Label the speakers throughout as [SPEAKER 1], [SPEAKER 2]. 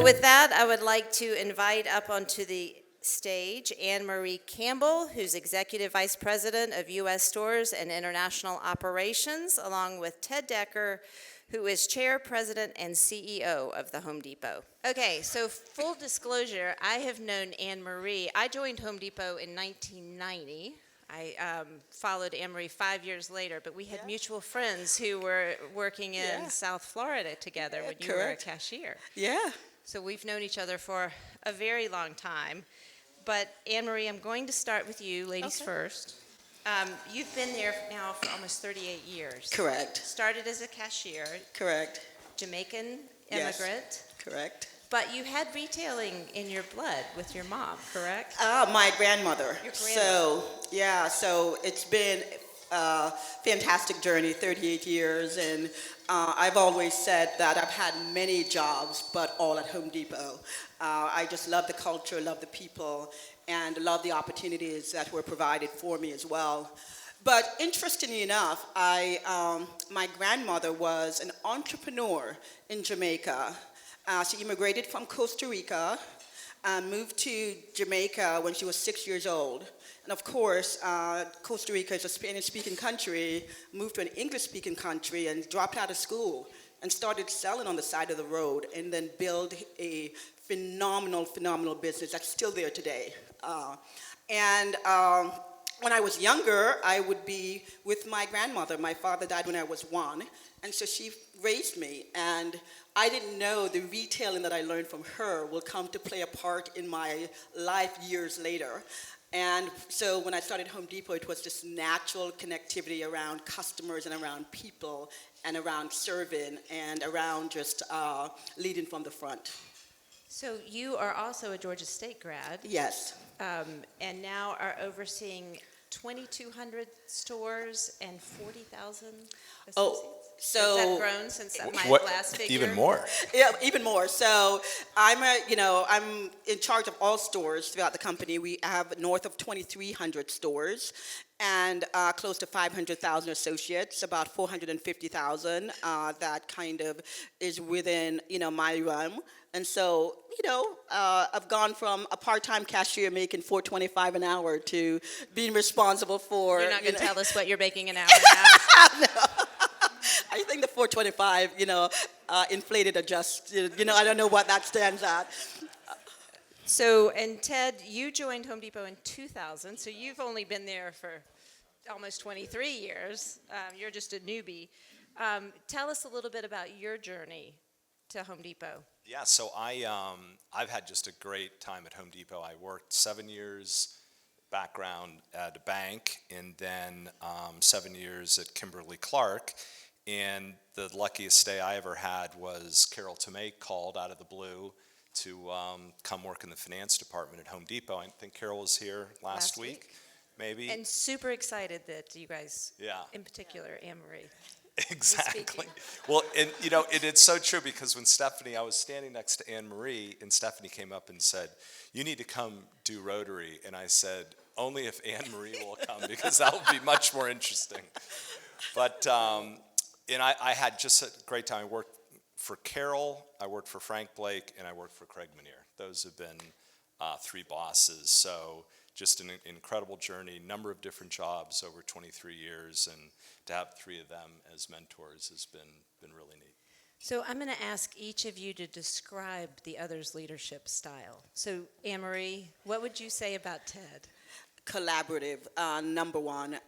[SPEAKER 1] with that, I would like to invite up onto the stage Anne Marie Campbell, who's Executive Vice President of U.S. Stores and International Operations, along with Ted Decker, who is Chair, President, and CEO of the Home Depot. Okay, so full disclosure, I have known Anne Marie. I joined Home Depot in 1990. I followed Anne Marie 5 years later, but we had mutual friends who were working in South Florida together when you were a cashier.
[SPEAKER 2] Yeah.
[SPEAKER 1] So we've known each other for a very long time. But Anne Marie, I'm going to start with you, ladies first. You've been there now for almost 38 years.
[SPEAKER 2] Correct.
[SPEAKER 1] Started as a cashier.
[SPEAKER 2] Correct.
[SPEAKER 1] Jamaican immigrant.
[SPEAKER 2] Yes. Correct.
[SPEAKER 1] But you had retailing in your blood with your mom, correct?
[SPEAKER 2] My grandmother.
[SPEAKER 1] Your grandmother.
[SPEAKER 2] So it's been a fantastic journey, 38 years, and I've always said that I've had many jobs, but all at Home Depot. I just love the culture, love the people, and love the opportunities that were provided for me as well. But interestingly enough, my grandmother was an entrepreneur in Jamaica. She immigrated from Costa Rica, moved to Jamaica when she was 6 years old. And of course, Costa Rica is a Spanish-speaking country, moved to an English-speaking country and dropped out of school and started selling on the side of the road and then built a phenomenal business that's still there today. When I was younger, I would be with my grandmother. My father died when I was 1, and so she raised me. And I didn't know the retailing that I learned from her will come to play a part in my life years later. And so when I started Home Depot, it was this natural connectivity around customers and around people and around serving and around just leading from the front.
[SPEAKER 1] So you are also a Georgia State grad.
[SPEAKER 2] Yes.
[SPEAKER 1] And now are overseeing 2,200 stores and 40,000 associates.
[SPEAKER 2] So
[SPEAKER 1] has that grown since my last figure?
[SPEAKER 3] Even more.
[SPEAKER 2] Yeah, even more. So I'm in charge of all stores throughout the company. We have north of 2,300 stores and close to 500,000 associates, about 450,000. That kind of is within my realm. And so, I've gone from a part-time cashier making $4.25 an hour to being responsible for.
[SPEAKER 1] You're not going to tell us what you're making an hour now.
[SPEAKER 2] No. I think the 425, inflated adjust. I don't know what that stands at.
[SPEAKER 1] So, and Ted, you joined Home Depot in 2000, so you've only been there for almost 23 years. You're just a newbie. Tell us a little bit about your journey to Home Depot.
[SPEAKER 3] Yeah, so I've had just a great time at Home Depot. I worked 7 years background at a bank, and then 7 years at Kimberly-Clark. And the luckiest day I ever had was Carol Tomei called out of the blue to come work in the finance department at Home Depot. I think Carol was here last week, maybe.
[SPEAKER 1] And super excited that you guys, in particular, Anne Marie.
[SPEAKER 3] Exactly. Well, and it's so true because when I was standing next to Anne Marie, and Stephanie came up and said, "You need to come do Rotary," and I said, "Only if Anne Marie will come, because that will be much more interesting." But and I had just a great time. I worked for Carol, I worked for Frank Blake, and I worked for Craig Manier. Those have been 3 bosses. So just an incredible journey, number of different jobs over 23 years, and to have 3 of them as mentors has been really neat.
[SPEAKER 1] So I'm going to ask each of you to describe the other's leadership style. So Anne Marie, what would you say about Ted?
[SPEAKER 2] Collaborative, number 1,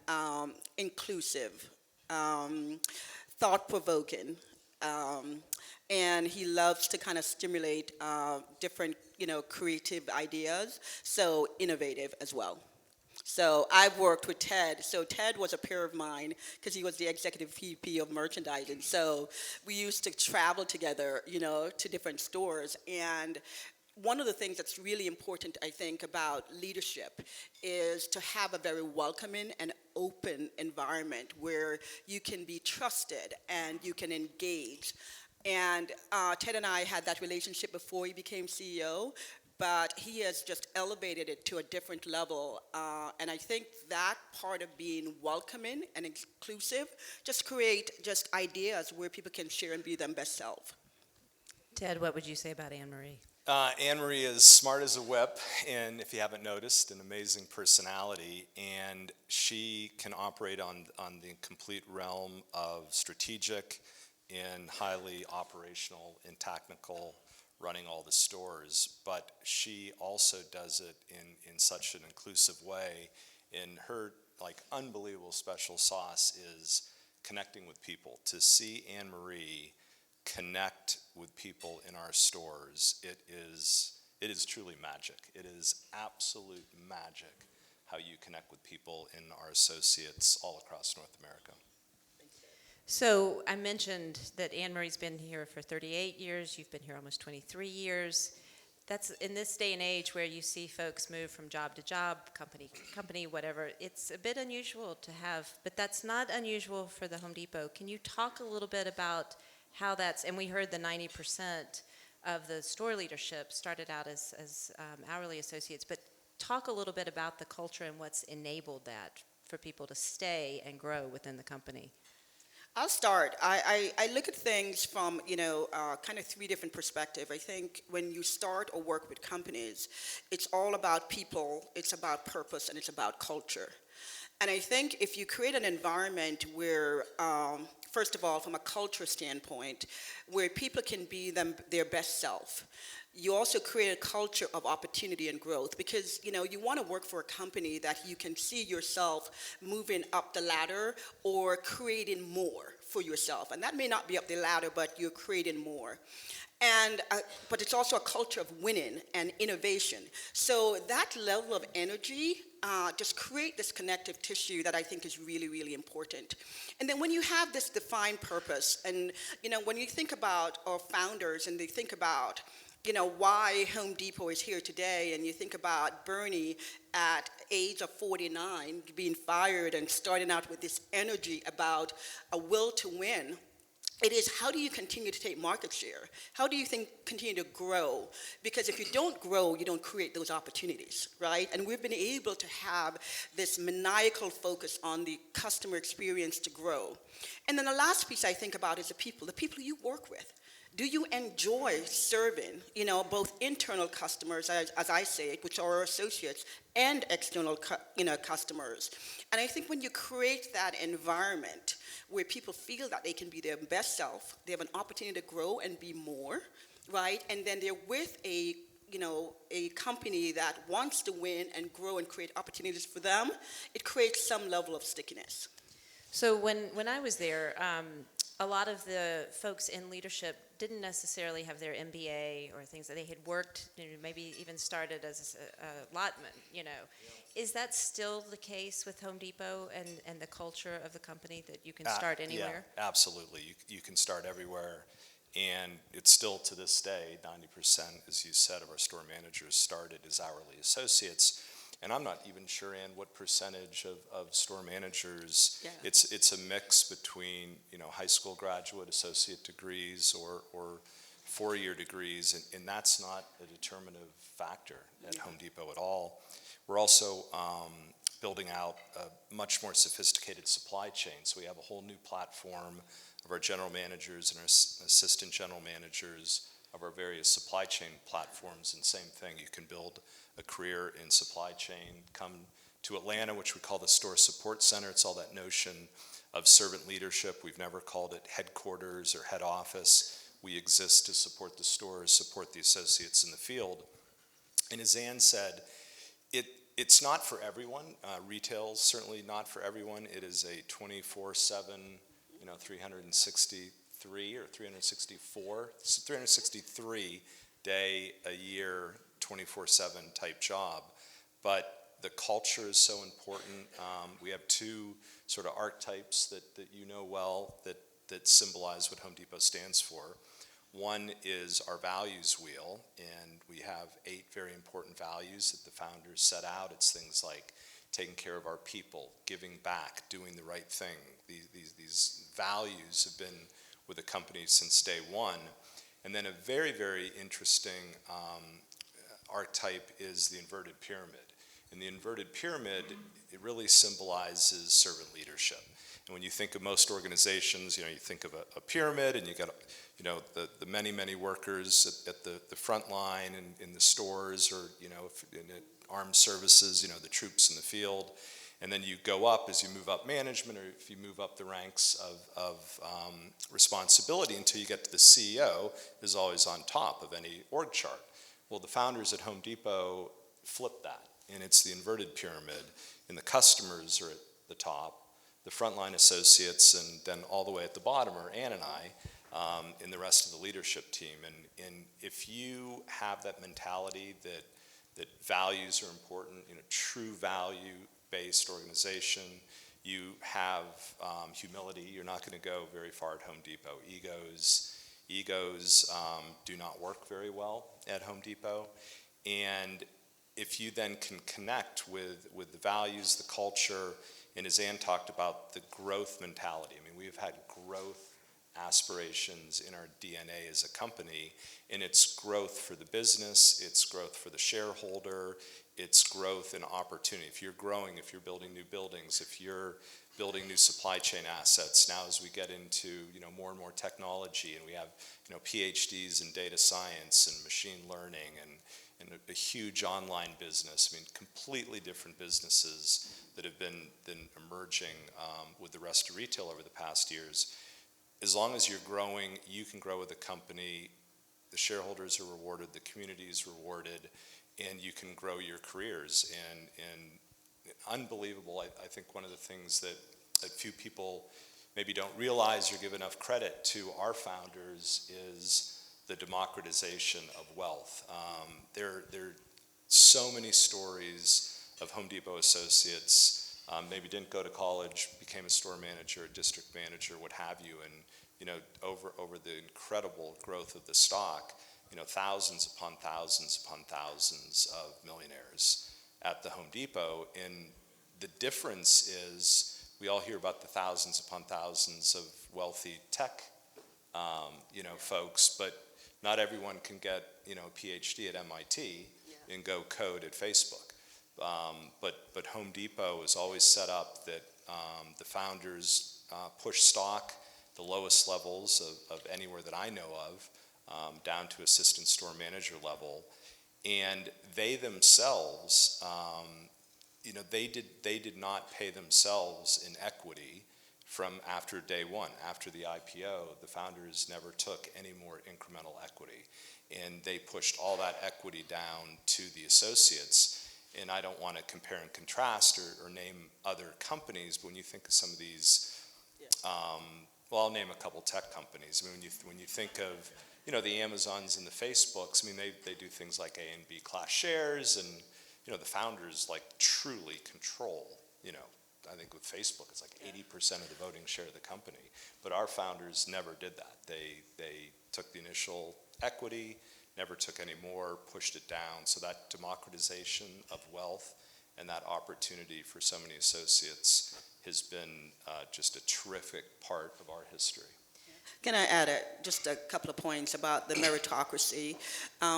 [SPEAKER 2] inclusive, thought-provoking, and he loves to kind of stimulate different, creative ideas, so innovative as well. So I've worked with Ted. So Ted was a peer of mine because he was the executive VP of merchandising. So we used to travel together, to different stores. And one of the things that's really important, I think, about leadership is to have a very welcoming and open environment where you can be trusted and you can engage. And Ted and I had that relationship before he became CEO, but he has just elevated it to a different level. And I think that part of being welcoming and inclusive just create just ideas where people can share and be their best self.
[SPEAKER 1] Ted, what would you say about Anne Marie?
[SPEAKER 3] Anne-Marie is smart as a whip, and if you haven't noticed, an amazing personality, and she can operate on the complete realm of strategic and highly operational and technical, running all the stores, but she also does it in such an inclusive way, and her unbelievable special sauce is connecting with people. To see Anne-Marie connect with people in our stores, it is truly magic. It is absolute magic how you connect with people and our associates all across North America.
[SPEAKER 1] So I mentioned that Anne Marie's been here for 38 years. You've been here almost 23 years. That's in this day and age where you see folks move from job to job, company to company, whatever. It's a bit unusual to have, but that's not unusual for the Home Depot. Can you talk a little bit about how that's, and we heard the 90% of the store leadership started out as hourly associates, but talk a little bit about the culture and what's enabled that for people to stay and grow within the company.
[SPEAKER 2] I'll start. I look at things from, kind of three different perspectives. I think when you start or work with companies, it's all about people, it's about purpose, and it's about culture. And I think if you create an environment where, first of all, from a culture standpoint, where people can be their best self, you also create a culture of opportunity and growth, because you want to work for a company that you can see yourself moving up the ladder or creating more for yourself. And that may not be up the ladder, but you're creating more. And but it's also a culture of winning and innovation. So that level of energy just create this connective tissue that I think is really, really important. And then when you have this defined purpose, and when you think about our founders and they think about why Home Depot is here today, and you think about Bernie at age of 49 being fired and starting out with this energy about a will to win, it is, how do you continue to take market share? How do you continue to grow? Because if you don't grow, you don't create those opportunities, right? And we've been able to have this maniacal focus on the customer experience to grow. And then the last piece I think about is the people you work with. Do you enjoy serving, both internal customers, as I say it, which are our associates, and external, customers? And I think when you create that environment where people feel that they can be their best self, they have an opportunity to grow and be more, right? And then they're with a company that wants to win and grow and create opportunities for them, it creates some level of stickiness.
[SPEAKER 1] So when I was there, a lot of the folks in leadership didn't necessarily have their MBA or things that they had worked, maybe even started as a lotman, Is that still the case with Home Depot and the culture of the company, that you can start anywhere?
[SPEAKER 3] Yeah, absolutely. You can start everywhere. And it's still to this day, 90%, as you said, of our store managers started as hourly associates. And I'm not even sure, Ann, what percentage of store managers. Yeah. It's a mix between high school graduate associate degrees or four-year degrees, and that's not a determinative factor at Home Depot at all. We're also building out a much more sophisticated supply chain. So we have a whole new platform of our general managers and our assistant general managers of our various supply chain platforms, and same thing, you can build a career in supply chain. Come to Atlanta, which we call the Store Support Center. It's all that notion of servant leadership. We've never called it headquarters or head office. We exist to support the stores, support the associates in the field. And as Ann said, it's not for everyone. Retail's certainly not for everyone. It is a 24/7, 363 or 364, 363 day a year, 24/7 type job. But the culture is so important. We have two sort of archetypes that you know well that symbolize what Home Depot stands for. One is our values wheel, and we have 8 very important values that the founders set out. It's things like taking care of our people, giving back, doing the right thing. These values have been with the company since day one. And then a very, very interesting archetype is the inverted pyramid. And the inverted pyramid, it really symbolizes servant leadership. And when you think of most organizations, you think of a pyramid, and you got, the many, many workers at the front line and in the stores, or, if in armed services, the troops in the field. And then you go up as you move up management, or if you move up the ranks of responsibility until you get to the CEO, is always on top of any org chart. Well, the founders at Home Depot flipped that, and it's the inverted pyramid, and the customers are at the top, the frontline associates, and then all the way at the bottom are Ann and I, and the rest of the leadership team. And if you have that mentality that values are important, true value-based organization, you have humility. You're not going to go very far at Home Depot. Egos do not work very well at Home Depot. And if you then can connect with the values, the culture, and as Ann talked about, the growth mentality. I mean, we've had growth aspirations in our DNA as a company, and it's growth for the business, it's growth for the shareholder, it's growth and opportunity. If you're growing, if you're building new buildings, if you're building new supply chain assets, now as we get into more and more technology, and we have PhDs in data science and machine learning and a huge online business. I mean, completely different businesses that have been emerging with the rest of retail over the past years. As long as you're growing, you can grow with the company, the shareholders are rewarded, the community is rewarded, and you can grow your careers. And unbelievable, I think one of the things that few people maybe don't realize or give enough credit to our founders is the democratization of wealth. There are so many stories of Home Depot associates, maybe didn't go to college, became a store manager, a district manager, what have you, and over the incredible growth of the stock, thousands upon thousands upon thousands of millionaires at the Home Depot. And the difference is we all hear about the thousands upon thousands of wealthy tech folks, but not everyone can get a PhD at MIT and go code at Facebook. But Home Depot is always set up that the founders push stock, the lowest levels of anywhere that I know of, down to assistant store manager level, and they themselves, they did not pay themselves in equity from after day one. After the IPO, the founders never took any more incremental equity, and they pushed all that equity down to the associates. And I don't want to compare and contrast or name other companies, but when you think of some of these, well, I'll name a couple tech companies. I mean, when you think of the Amazons and the Facebooks, I mean, they do things like A and B class shares, and the founders truly control. I think with Facebook, it's 80% of the voting share of the company. But our founders never did that. They took the initial equity, never took any more, pushed it down. So that democratization of wealth and that opportunity for so many associates has been just a terrific part of our history.
[SPEAKER 2] Can I add just a couple of points about the meritocracy?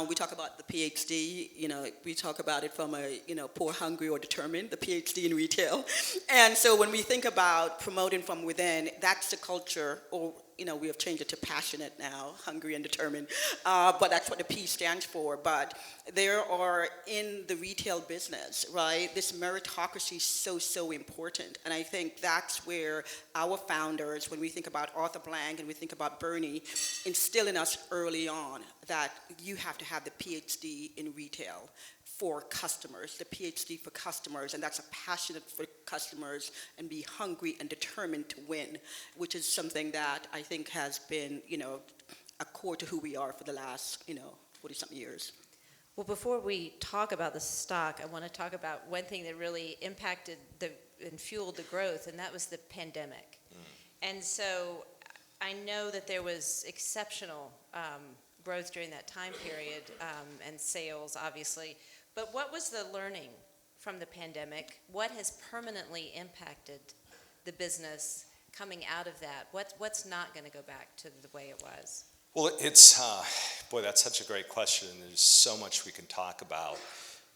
[SPEAKER 2] We talk about the PhD, we talk about it from a, poor, hungry, or determined, the PhD in retail. And so when we think about promoting from within, that's the culture, or, we have changed it to passionate now, hungry and determined, but that's what the P stands for. But there are, in the retail business, right, this meritocracy is so important. And I think that's where our founders, when we think about Arthur Blank and we think about Bernie, instill in us early on that you have to have the PhD in retail for customers, the PhD for customers, and that's a passionate for customers and be hungry and determined to win, which is something that I think has been, a core to who we are for the last, 40-something years.
[SPEAKER 1] Well, before we talk about the stock, I want to talk about one thing that really impacted and fueled the growth, and that was the pandemic. And so I know that there was exceptional growth during that time period, and sales, obviously. But what was the learning from the pandemic? What has permanently impacted the business coming out of that? What's not going to go back to the way it was?
[SPEAKER 3] Well, it's, boy, that's such a great question, and there's so much we can talk about.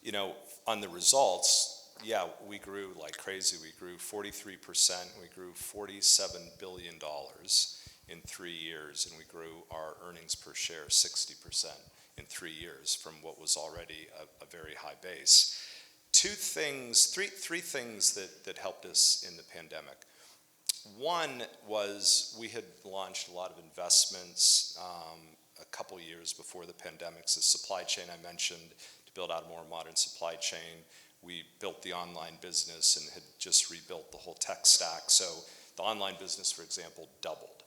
[SPEAKER 3] you know, on the results, yeah, we grew like crazy. We grew 43%. We grew $47 billion in 3 years, and we grew our earnings per share 60% in 3 years from what was already a very high base. Three things that helped us in the pandemic. One was we had launched a lot of investments a couple years before the pandemic. So supply chain, I mentioned, to build out a more modern supply chain. We built the online business and had just rebuilt the whole tech stack. So the online business, for example, doubled.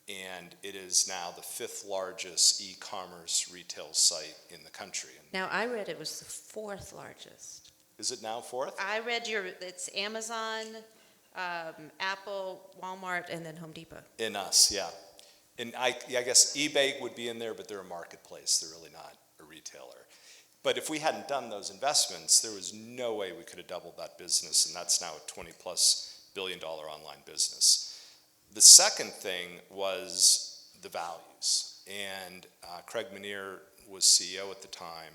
[SPEAKER 3] And it is now the 5th largest e-commerce retail site in the country. And
[SPEAKER 1] Now, I read it was the 4th largest.
[SPEAKER 3] is it now 4th?
[SPEAKER 1] I read it's Amazon, Apple, Walmart, and then Home Depot.
[SPEAKER 3] In us, yeah. And I guess eBay would be in there, but they're a marketplace. They're really not a retailer. But if we hadn't done those investments, there was no way we could have doubled that business, and that's now a $20+ billion online business. The second thing was the values. And Craig Menear was CEO at the time,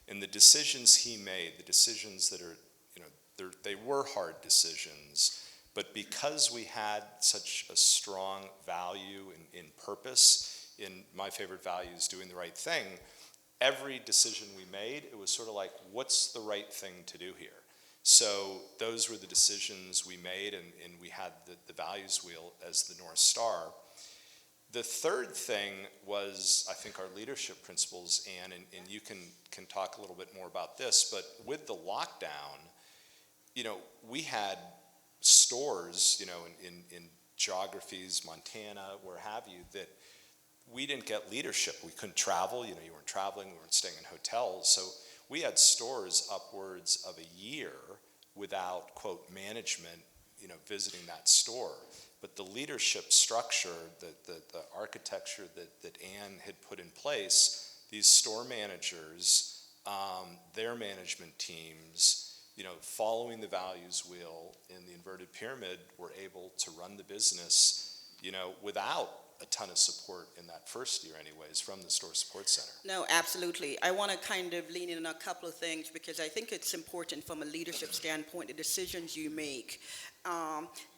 [SPEAKER 3] and the decisions he made, the decisions that are, you know, they were hard decisions, but because we had such a strong value in purpose, in my favorite values, doing the right thing, every decision we made, it was sort of like, what's the right thing to do here? So those were the decisions we made, and we had the values wheel as the North Star. The third thing was, I think, our leadership principles, Ann, and you can talk a little bit more about this, but with the lockdown, you know, we had stores, you know, in geographies, Montana, where have you, that we didn't get leadership. We couldn't travel, you know, you weren't traveling, we weren't staying in hotels, so we had stores upwards of a year without, quote, management, you know, visiting that store. But the leadership structure, the architecture that Ann had put in place, these store managers, their management teams, you know, following the values wheel in the inverted pyramid, were able to run the business, you know, without a ton of support in that first year anyways from the store support center.
[SPEAKER 2] No, absolutely. I want to kind of lean in on a couple of things because I think it's important from a leadership standpoint, the decisions you make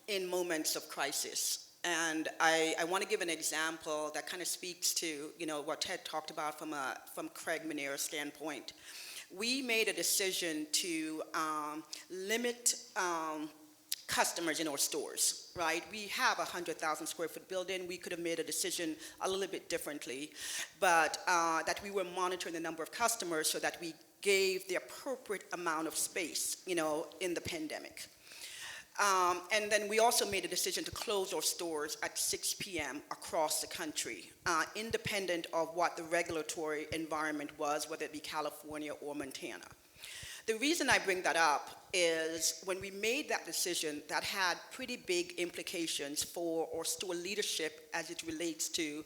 [SPEAKER 2] in moments of crisis. And I want to give an example that kind of speaks to, you know, what Ted talked about from Craig Menear's standpoint. We made a decision to limit customers in our stores, right? We have a 100,000 square foot building. We could have made a decision a little bit differently, but that we were monitoring the number of customers so that we gave the appropriate amount of space, you know, in the pandemic. And then we also made a decision to close our stores at 6 p.m. across the country, independent of what the regulatory environment was, whether it be California or Montana. The reason I bring that up is when we made that decision, that had pretty big implications for our store leadership as it relates to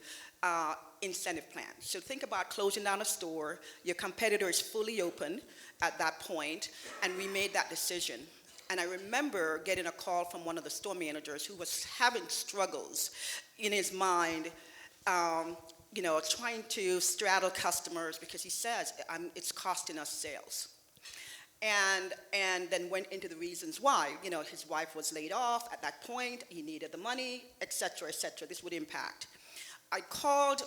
[SPEAKER 2] incentive plans. So think about closing down a store, your competitor is fully open at that point, and we made that decision. And I remember getting a call from one of the store managers who was having struggles in his mind, you know, trying to straddle customers because he says it's costing us sales. And then went into the reasons why. You know, his wife was laid off at that point, he needed the money, et cetera, this would impact. I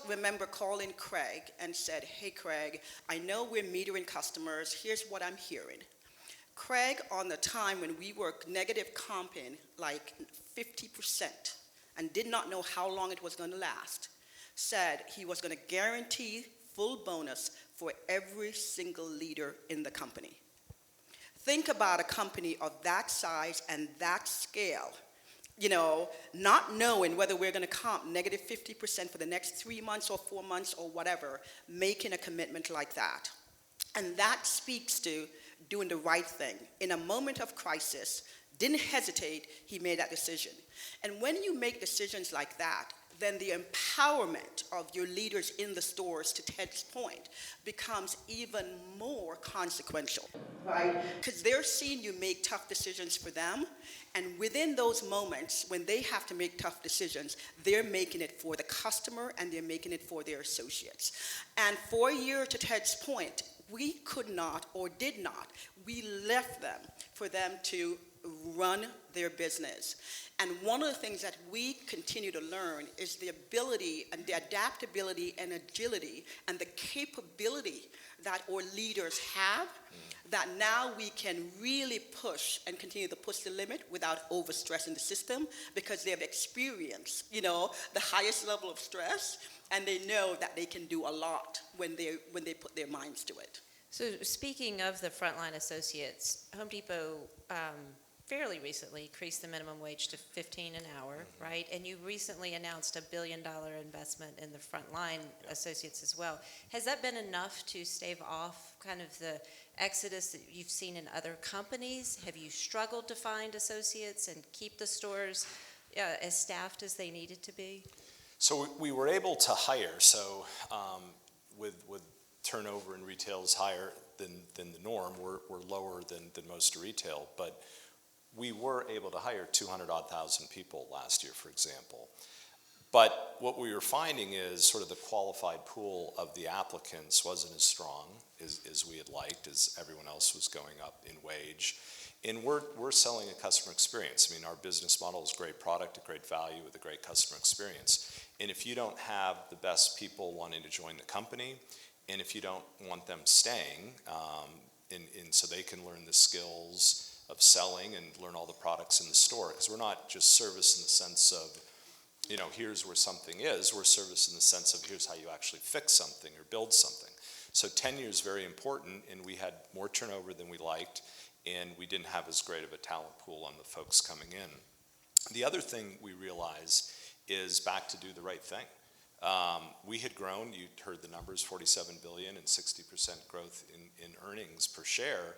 [SPEAKER 2] remember calling Craig and said, hey Craig, I know we're metering customers, here's what I'm hearing. Craig, on the time when we were negative comping like 50% and did not know how long it was going to last, said he was going to guarantee full bonus for every single leader in the company. Think about a company of that size and that scale, you know, not knowing whether we're going to comp negative 50% for the next 3 months or 4 months or whatever, making a commitment like that. And that speaks to doing the right thing. In a moment of crisis, didn't hesitate, he made that decision. And when you make decisions like that, then the empowerment of your leaders in the stores, to Ted's point, becomes even more consequential, right? Because they're seeing you make tough decisions for them, and within those moments, when they have to make tough decisions, they're making it for the customer and they're making it for their associates. And for a year, to Ted's point, we could not or did not. We left them for them to run their business. And one of the things that we continue to learn is the ability and the adaptability and agility and the capability that our leaders have, that now we can really push and continue to push the limit without overstressing the system, because they have experienced, you know, the highest level of stress, and they know that they can do a lot when they put their minds to it.
[SPEAKER 1] So speaking of the frontline associates, Home Depot fairly recently increased the minimum wage to $15 an hour, right? And you recently announced $1 billion investment in the frontline associates as well. Has that been enough to stave off kind of the exodus that you've seen in other companies? Have you struggled to find associates and keep the stores as staffed as they needed to be?
[SPEAKER 3] So we were able to hire. So with turnover in retail is higher than the norm, we're lower than most retail, but we were able to hire 200,000 people last year, for example. But what we were finding is sort of the qualified pool of the applicants wasn't as strong as we had liked, as everyone else was going up in wage. And we're selling a customer experience. I mean, our business model is great product, a great value with a great customer experience. And if you don't have the best people wanting to join the company, and if you don't want them staying, so they can learn the skills of selling and learn all the products in the store, because we're not just service in the sense of, you know, here's where something is. We're service in the sense of here's how you actually fix something or build something. So tenure is very important, and we had more turnover than we liked, and we didn't have as great of a talent pool on the folks coming in. The other thing we realized is back to do the right thing. We had grown, you heard the numbers, $47 billion and 60% growth in earnings per share.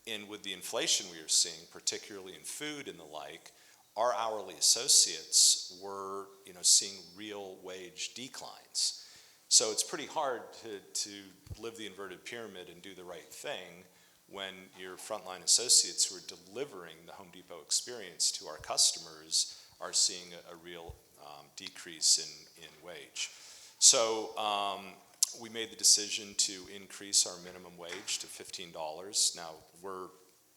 [SPEAKER 3] And with the inflation we were seeing, particularly in food and the like, our hourly associates were, you know, seeing real wage declines. So it's pretty hard to live the inverted pyramid and do the right thing when your frontline associates who are delivering the Home Depot experience to our customers are seeing a real decrease in wage. So we made the decision to increase our minimum wage to $15. Now,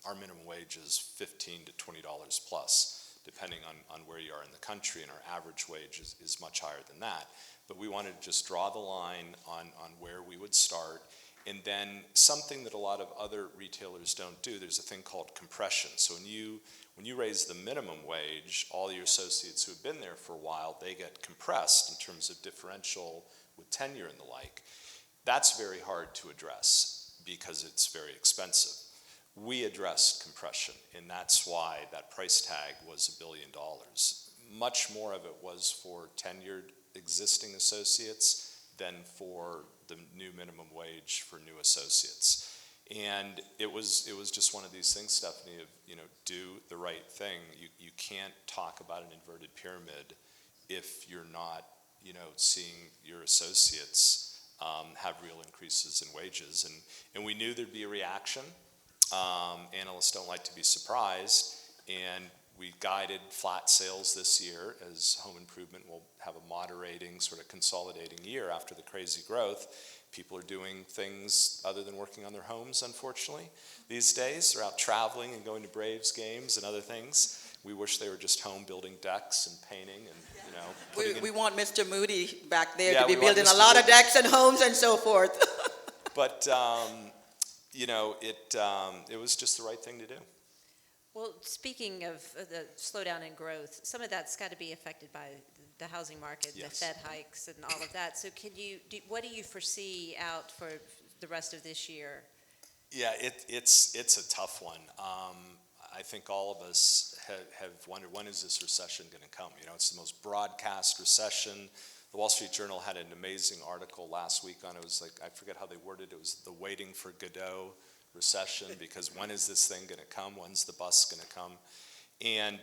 [SPEAKER 3] our minimum wage is $15 to $20 plus, depending on where you are in the country, and our average wage is much higher than that. But we wanted to just draw the line on where we would start. And then something that a lot of other retailers don't do, there's a thing called compression. So when you raise the minimum wage, all your associates who have been there for a while, they get compressed in terms of differential with tenure and the like. That's very hard to address because it's very expensive. We addressed compression, and that's why that price tag was $1 billion. Much more of it was for tenured existing associates than for the new minimum wage for new associates. And it was just one of these things, Stephanie, of, you know, do the right thing. You can't talk about an inverted pyramid if you're not, you know, seeing your associates have real increases in wages. And we knew there'd be a reaction. Analysts don't like to be surprised, and we guided flat sales this year, as home improvement will have a moderating, sort of consolidating year after the crazy growth. People are doing things other than working on their homes, unfortunately, these days. They're out traveling and going to Braves games and other things. We wish they were just home building decks and painting and, you know.
[SPEAKER 2] We want Mr. Moody back there
[SPEAKER 3] Yeah,
[SPEAKER 2] to be
[SPEAKER 3] we want
[SPEAKER 2] building a
[SPEAKER 3] Mr.
[SPEAKER 2] lot of
[SPEAKER 3] Moody.
[SPEAKER 2] decks and homes and so forth.
[SPEAKER 3] But, you know, it was just the right thing to do.
[SPEAKER 1] Well, speaking of the slowdown in growth, some of that's got to be affected by the housing market,
[SPEAKER 3] Yes.
[SPEAKER 1] the Fed hikes and all of that. So what do you foresee out for the rest of this year?
[SPEAKER 3] Yeah, it's a tough one. I think all of us have wondered, when is this recession going to come? You know, it's the most broadcast recession. The Wall Street Journal had an amazing article last week on it. It was like, I forget how they worded it. It was the waiting for Godot recession, because when is this thing going to come? When's the bus going to come? And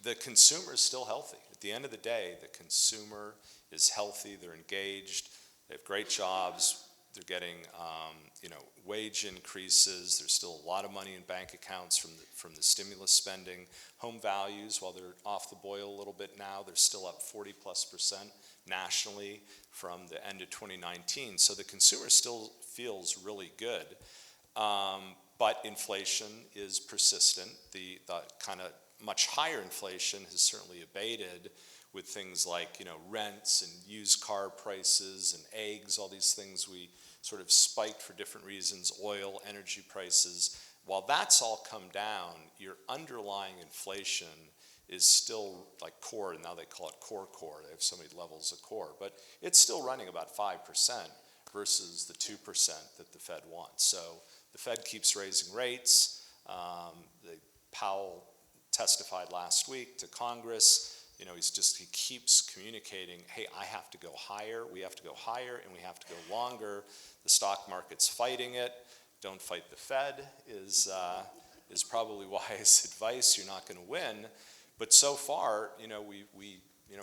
[SPEAKER 3] the consumer is still healthy. At the end of the day, the consumer is healthy. They're engaged. They have great jobs. they're getting wage increases. There's still a lot of money in bank accounts from the stimulus spending. Home values, while they're off the boil a little bit now, they're still up 40+% nationally from the end of 2019. So the consumer still feels really good. But inflation is persistent. The kind of much higher inflation has certainly abated with things like rents and used car prices and eggs, all these things we sort of spiked for different reasons, oil, energy prices. While that's all come down, your underlying inflation is still like core, and now they call it core. They have so many levels of core, but it's still running about 5% versus the 2% that the Fed wants. So the Fed keeps raising rates. Powell testified last week to Congress. He keeps communicating, hey, I have to go higher, we have to go higher, and we have to go longer. The stock market's fighting it. Don't fight the Fed is probably wise advice. You're not going to win. But so far,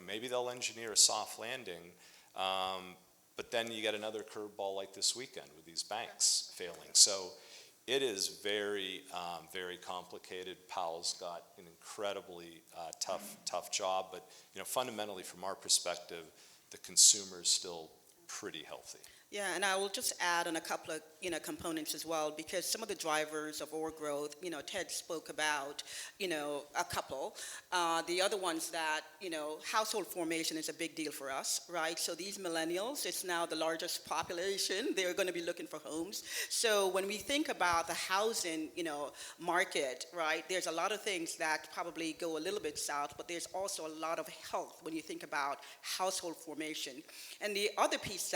[SPEAKER 3] maybe they'll engineer a soft landing. But then you get another curveball like this weekend with these banks failing. So it is very, very complicated. Powell's got an incredibly tough job. But fundamentally, from our perspective, the consumer is still pretty healthy.
[SPEAKER 2] Yeah, and I will just add on a couple of components as well, because some of the drivers of our growth, Ted spoke about, a couple. The other ones that, household formation is a big deal for us, right? So these millennials, it's now the largest population. They're going to be looking for homes. So when we think about the housing, market, right, there's a lot of things that probably go a little bit south, but there's also a lot of health when you think about household formation. And the other piece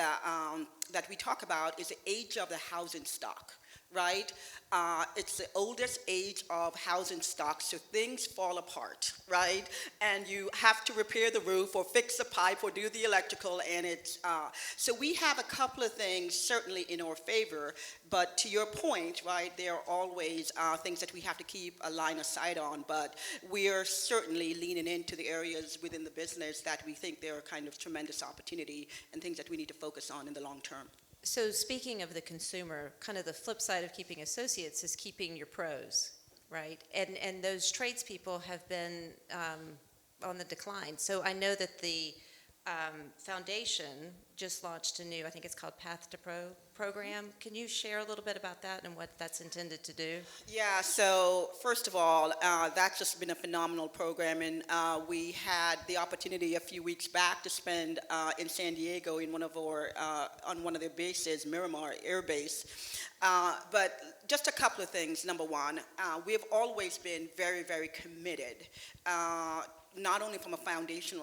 [SPEAKER 2] that we talk about is the age of the housing stock, right? It's the oldest age of housing stock, so things fall apart, right? And you have to repair the roof or fix the pipe or do the electrical, and so we have a couple of things certainly in our favor, but to your point, right, there are always things that we have to keep a line of sight on, but we are certainly leaning into the areas within the business that we think there are kind of tremendous opportunity and things that we need to focus on in the long term.
[SPEAKER 1] So speaking of the consumer, kind of the flip side of keeping associates is keeping your pros, right? And those tradespeople have been on the decline. So I know that the foundation just launched a new, I think it's called Path to Pro program. Can you share a little bit about that and what that's intended to do?
[SPEAKER 2] Yeah, so first of all, that's just been a phenomenal program, and we had the opportunity a few weeks back to spend in San Diego in on one of their bases, Miramar Air Base. But just a couple of things. Number one, we have always been very, very committed, not only from a foundation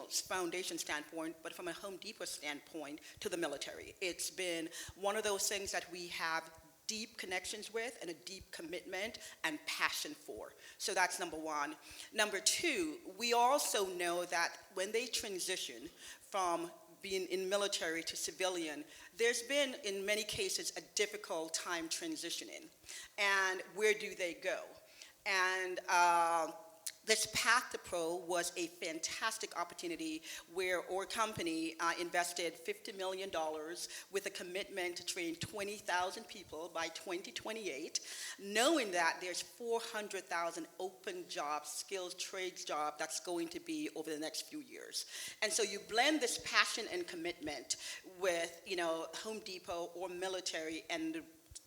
[SPEAKER 2] standpoint, but from a Home Depot standpoint to the military. It's been one of those things that we have deep connections with and a deep commitment and passion for. So that's number one. Number two, we also know that when they transition from being in military to civilian, there's been, in many cases, a difficult time transitioning. And where do they go? And this Path to Pro was a fantastic opportunity where our company invested $50 million with a commitment to train 20,000 people by 2028, knowing that there's 400,000 open jobs, skills, trades jobs that's going to be over the next few years. And so you blend this passion and commitment with, Home Depot or military, and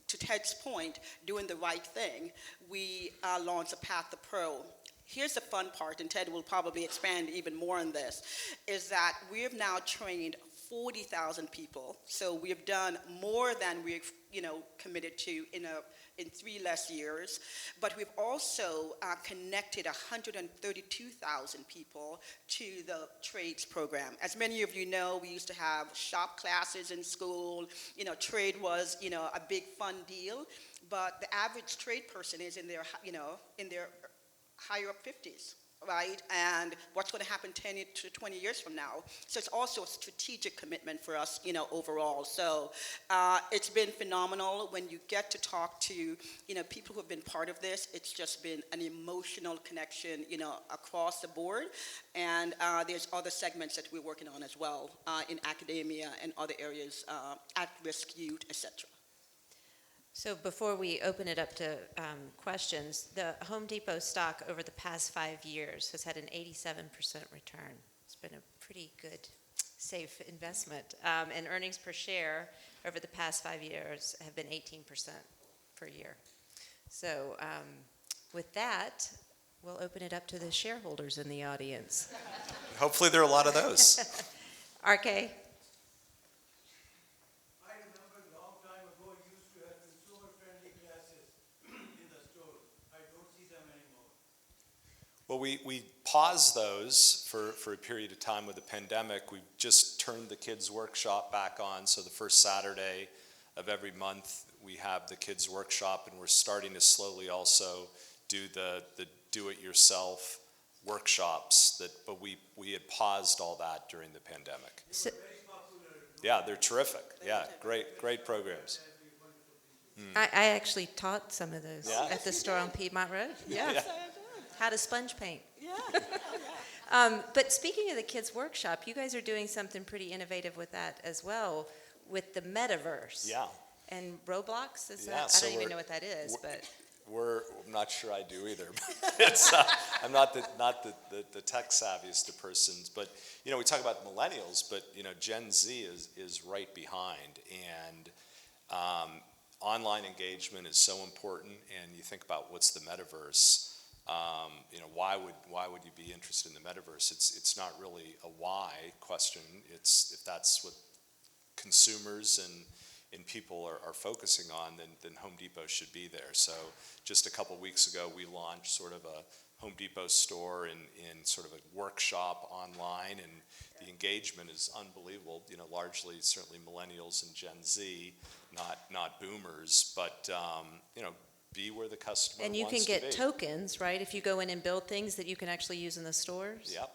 [SPEAKER 2] to Ted's point, doing the right thing, we launched a Path to Pro. Here's the fun part, and Ted will probably expand even more on this, is that we have now trained 40,000 people. So we have done more than we've, committed to in 3 less years. But we've also connected 132,000 people to the trades program. As many of you know, we used to have shop classes in school. Trade was, a big fun deal. But the average trade person is in their higher up 50s, right? And what's going to happen 10 to 20 years from now. So it's also a strategic commitment for us, overall. So it's been phenomenal when you get to talk to, people who have been part of this. It's just been an emotional connection, across the board. And there's other segments that we're working on as well in academia and other areas, at-risk youth, etc.
[SPEAKER 1] So before we open it up to questions, the Home Depot stock over the past 5 years has had an 87% return. It's been a pretty good, safe investment. And earnings per share over the past 5 years have been 18% per year. So with that, we'll open it up to the shareholders in the audience.
[SPEAKER 3] Hopefully there are a lot of those.
[SPEAKER 1] RK?
[SPEAKER 3] Well, we paused those for a period of time with the pandemic. We just turned the kids' workshop back on, so the first Saturday of every month we have the kids' workshop, and we're starting to slowly also do the do-it-yourself workshops. But we had paused all that during the pandemic.
[SPEAKER 1] So,
[SPEAKER 3] yeah, they're terrific. Yeah, great programs.
[SPEAKER 1] I actually taught some of those at the store on Piedmont Road. Yeah. How to sponge paint.
[SPEAKER 2] Yeah.
[SPEAKER 1] But speaking of the kids' workshop, you guys are doing something pretty innovative with that as well, with the metaverse.
[SPEAKER 3] Yeah.
[SPEAKER 1] And Roblox? Is
[SPEAKER 3] Yeah,
[SPEAKER 1] that?
[SPEAKER 3] so
[SPEAKER 1] I don't even know what that is, but
[SPEAKER 3] I'm not sure I do either. It's, I'm not the tech savviest of persons, but we talk about millennials, but Gen Z is right behind, and online engagement is so important. And you think about what's the metaverse. Why would you be interested in the metaverse? It's not really a why question. It's if that's what consumers and people are focusing on, then Home Depot should be there. So just a couple weeks ago, we launched sort of a Home Depot store in sort of a workshop online, and the engagement is unbelievable. Largely certainly millennials and Gen Z, not boomers, but be where the customer
[SPEAKER 1] and you
[SPEAKER 3] wants
[SPEAKER 1] can
[SPEAKER 3] to
[SPEAKER 1] get
[SPEAKER 3] be.
[SPEAKER 1] tokens, right? If you go in and build things that you can actually use in the stores.
[SPEAKER 3] Yep.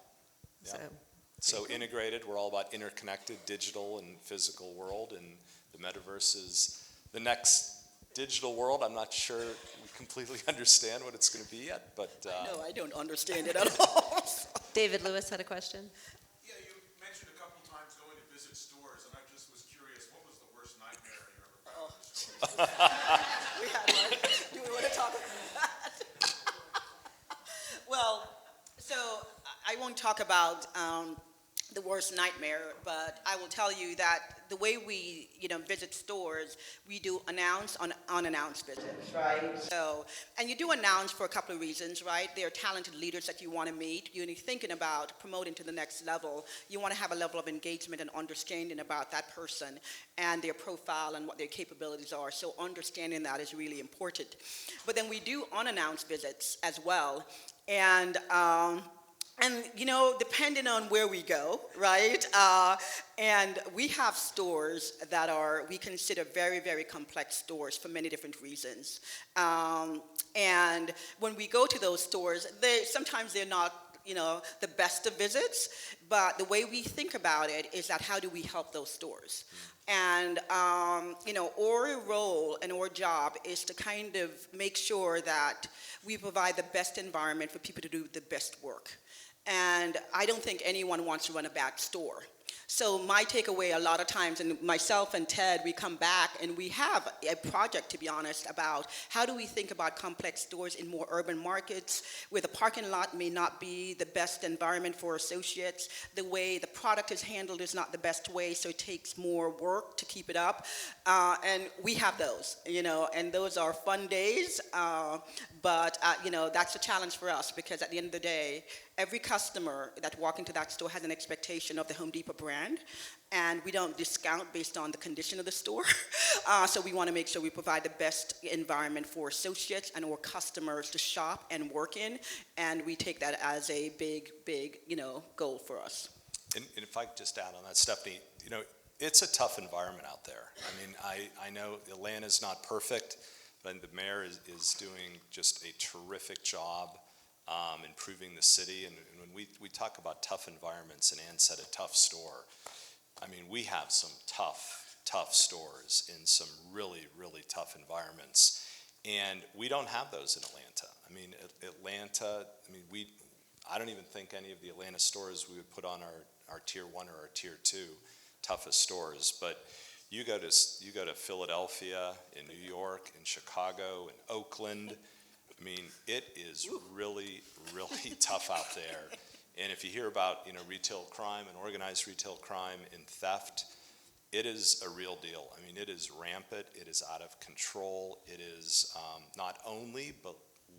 [SPEAKER 3] So integrated. We're all about interconnected digital and physical world, and the metaverse is the next digital world. I'm not sure we completely understand what it's going to be yet, but
[SPEAKER 2] No, I don't understand it at all.
[SPEAKER 1] David Lewis had a question.
[SPEAKER 4] Yeah, you mentioned a couple times going to visit stores, and I just was curious, what was the worst nightmare you ever had in the store?
[SPEAKER 2] We had one. Do we want to talk about that? Well, so I won't talk about the worst nightmare, but I will tell you that the way we, visit stores, we do announce on unannounced visits, right? So, and you do announce for a couple of reasons, right? There are talented leaders that you want to meet. You're thinking about promoting to the next level. You want to have a level of engagement and understanding about that person and their profile and what their capabilities are. So understanding that is really important. But then we do unannounced visits as well. And depending on where we go, right? And we have stores that we consider very, very complex stores for many different reasons. And when we go to those stores, sometimes they're not, the best of visits, but the way we think about it is that how do we help those stores? And, our role and our job is to kind of make sure that we provide the best environment for people to do the best work. And I don't think anyone wants to run a bad store. So my takeaway a lot of times, and myself and Ted, we come back and we have a project, to be honest, about how do we think about complex stores in more urban markets where the parking lot may not be the best environment for associates, the way the product is handled is not the best way, so it takes more work to keep it up. And we have those, and those are fun days, but that's a challenge for us because at the end of the day, every customer that walks into that store has an expectation of the Home Depot brand, and we don't discount based on the condition of the store. So we want to make sure we provide the best environment for associates and our customers to shop and work in, and we take that as a big, goal for us.
[SPEAKER 3] And if I could just add on that, Stephanie, it's a tough environment out there. I mean, I know Atlanta's not perfect, but the mayor is doing just a terrific job improving the city. And when we talk about tough environments, and Ann said a tough store, I mean, we have some tough stores in some really, really tough environments. And we don't have those in Atlanta. I mean, Atlanta, I don't even think any of the Atlanta stores we would put on our tier 1 or our tier 2 toughest stores. But you go to Philadelphia, in New York, in Chicago, in Oakland. I mean, it is really, really tough out there. And if you hear about, retail crime and organized retail crime and theft, it is a real deal. I mean, it is rampant. It is out of control. It is not only, but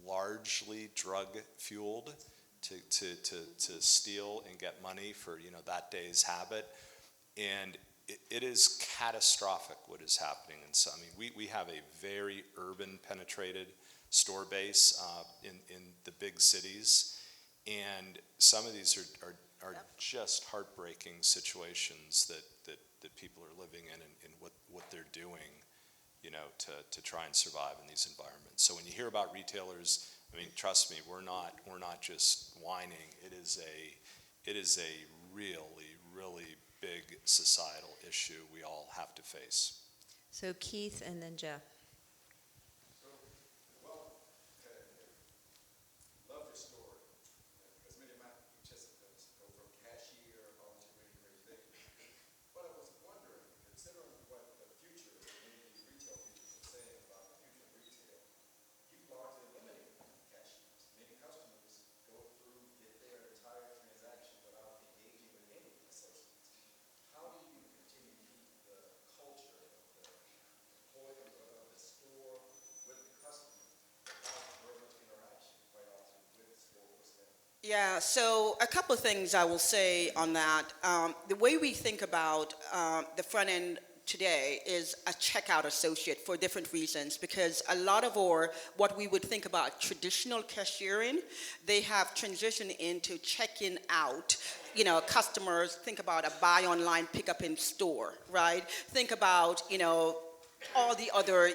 [SPEAKER 3] largely drug fueled to steal and get money for, that day's habit. And it is catastrophic what is happening. And so, we have a very urban penetrated store base in the big cities. And some of these are just heartbreaking situations that people are living in and what they're doing, to try and survive in these environments. So when you hear about retailers, trust me, we're not just whining. It is a really, really big societal issue we all have to face.
[SPEAKER 1] So Keith and then Jeff.
[SPEAKER 4] Love your story, because many of my participants go from cashier on to many great things. But I was wondering, considering what the future, many retail people are saying about the future of retail, you've largely eliminated cashiers. Many customers go through, get their entire transaction without engaging with any associates. How do you continue to keep the culture of the employees of the store with the customer without very much interaction, quite often, with store personnel?
[SPEAKER 2] Yeah, so a couple of things I will say on that. The way we think about the front end today is a checkout associate for different reasons, because a lot of what we would think about traditional cashiering, they have transitioned into checking out. Customers think about a buy online, pick up in store, right? Think about, all the other,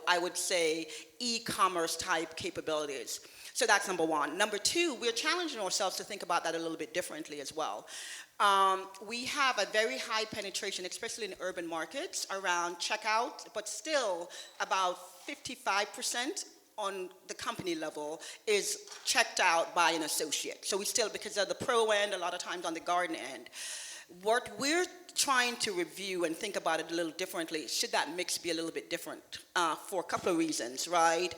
[SPEAKER 2] I would say e-commerce type capabilities. So that's number one. Number two, we're challenging ourselves to think about that a little bit differently as well. We have a very high penetration, especially in urban markets, around checkout, but still about 55% on the company level is checked out by an associate. So we still, because of the pro end, a lot of times on the garden end. What we're trying to review and think about it a little differently, should that mix be a little bit different for a couple of reasons, right?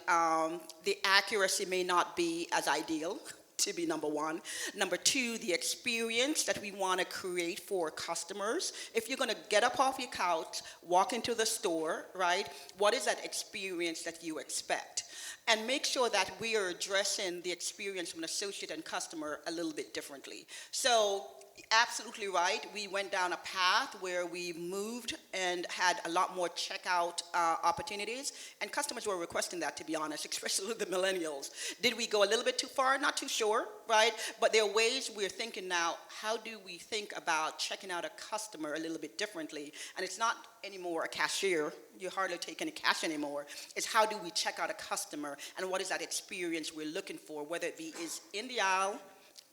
[SPEAKER 2] The accuracy may not be as ideal, to be number one. Number two, the experience that we want to create for customers. If you're going to get up off your couch, walk into the store, right, what is that experience that you expect? And make sure that we are addressing the experience from an associate and customer a little bit differently. So absolutely right. We went down a path where we moved and had a lot more checkout opportunities, and customers were requesting that, to be honest, especially the millennials. Did we go a little bit too far? Not too sure, right? But there are ways we're thinking now, how do we think about checking out a customer a little bit differently? And it's not anymore a cashier. You hardly take any cash anymore. It's how do we check out a customer, and what is that experience we're looking for, whether it be is in the aisle,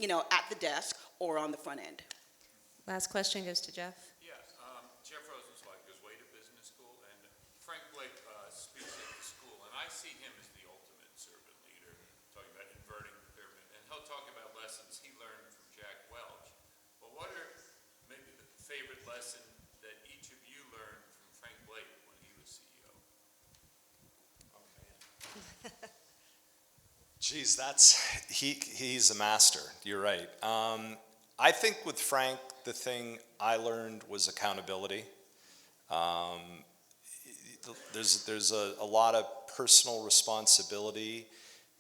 [SPEAKER 2] at the desk, or on the front end.
[SPEAKER 1] Last question goes to Jeff.
[SPEAKER 5] Yes, Jeff Rosenzweig goes way to business school, and Frank Blake speaks at the school, and I see him as the ultimate servant leader, talking about inverting the pyramid, and he'll talk about lessons he learned from Jack Welch. But what are maybe the favorite lesson that each of you learned from Frank Blake when he was CEO?
[SPEAKER 3] Oh, man. Geez, he's a master. You're right. I think with Frank, the thing I learned was accountability. There's a lot of personal responsibility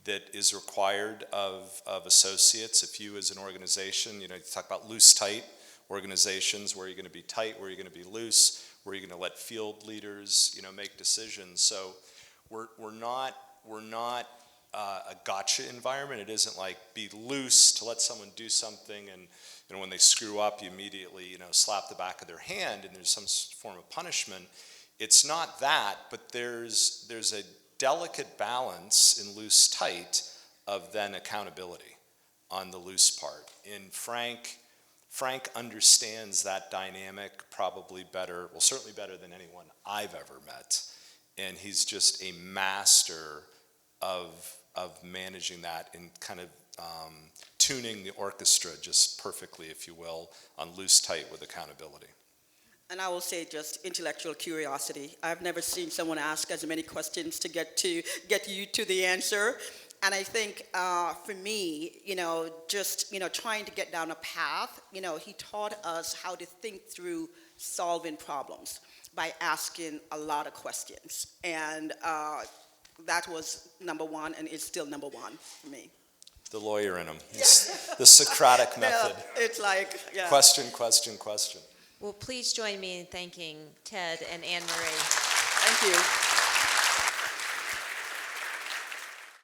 [SPEAKER 3] that is required of associates. If you as an organization, you talk about loose, tight organizations, where you're going to be tight, where you're going to be loose, where you're going to let field leaders, make decisions. So we're not a gotcha environment. It isn't like be loose to let someone do something and when they screw up you immediately slap the back of their hand and there's some form of punishment. It's not that, but there's a delicate balance in loose tight of then accountability on the loose part. And Frank understands that dynamic probably better, well, certainly better than anyone I've ever met. And he's just a master of managing that and kind of tuning the orchestra just perfectly, if you will, on loose tight with accountability.
[SPEAKER 2] And I will say just intellectual curiosity. I've never seen someone ask as many questions to get you to the answer. And I think for me, just, trying to get down a path, he taught us how to think through solving problems by asking a lot of questions. And that was number one, and it's still number one for me.
[SPEAKER 3] The lawyer in him. It's the Socratic method.
[SPEAKER 2] It's like, yeah.
[SPEAKER 3] Question, question, question.
[SPEAKER 1] Well, please join me in thanking Ted and Anne Marie.
[SPEAKER 2] Thank you.